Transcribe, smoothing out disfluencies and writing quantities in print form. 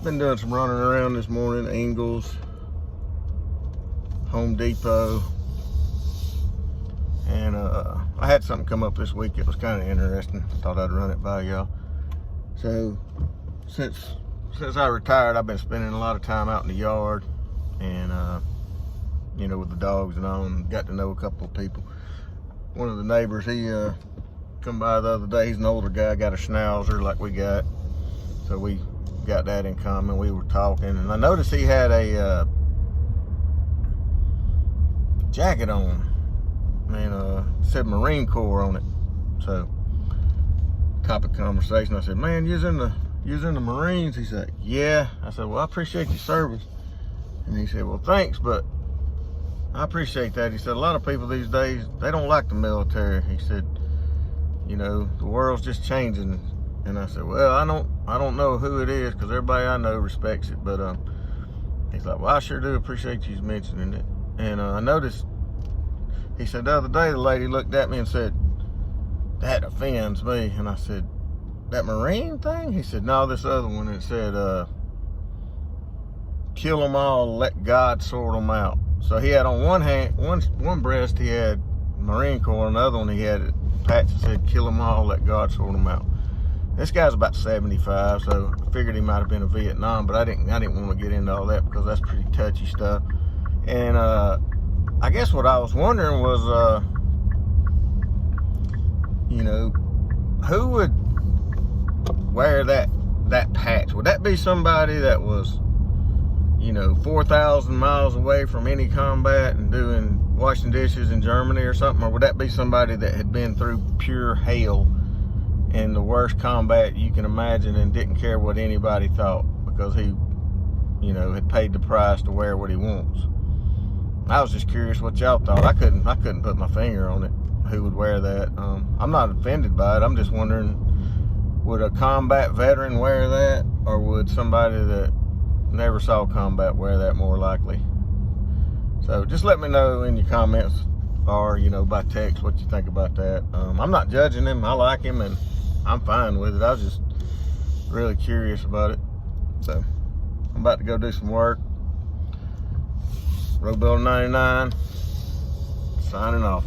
Been doing some running around this morning, Ingles, Home Depot, and I had something come up this week. It was kind of interesting. I thought I'd run it by y'all. So since I retired, I've been spending a lot of time out in the yard, and you know, with the dogs and all, and got to know a couple of people. One of the neighbors, he come by the other day. He's an older guy, got a schnauzer like we got, so we got that in common. We were talking, and I noticed he had a jacket on, and said Marine Corps on it. So topic conversation, I said, man, you's in the Marines? He said, yeah. I said, well, I appreciate your service. And he said, well, thanks, but I appreciate that. He said, a lot of people these days, they don't like the military. He said, you know, the world's just changing. And I said, well, I don't know who it is, because everybody I know respects it. But he's like, well, I sure do appreciate you mentioning it. And I noticed, he said, the other day the lady looked at me and said, that offends me. And I said, that Marine thing? He said, no, this other one. It said, kill them all, let God sort them out. So he had on one hand, one breast he had Marine Corps, and the other one he had a patch that said, kill them all, let God sort them out. This guy's about 75, so I figured he might have been in Vietnam, but I didn't want to get into all that because that's pretty touchy stuff. And I guess what I was wondering was, you know, who would wear that patch? Would that be somebody that was, you know, 4,000 miles away from any combat and doing washing dishes in Germany or something? Or would that be somebody that had been through pure hell in the worst combat you can imagine and didn't care what anybody thought because he, you know, had paid the price to wear what he wants? I was just curious what y'all thought. I couldn't put my finger on it, who would wear that. I'm not offended by it. I'm just wondering, would a combat veteran wear that, or would somebody that never saw combat wear that more likely? So just let me know in your comments, or, you know, by text, what you think about that. I'm not judging him. I like him, and I'm fine with it. I was just really curious about it. So I'm about to go do some work. RoadBuilder99 signing off.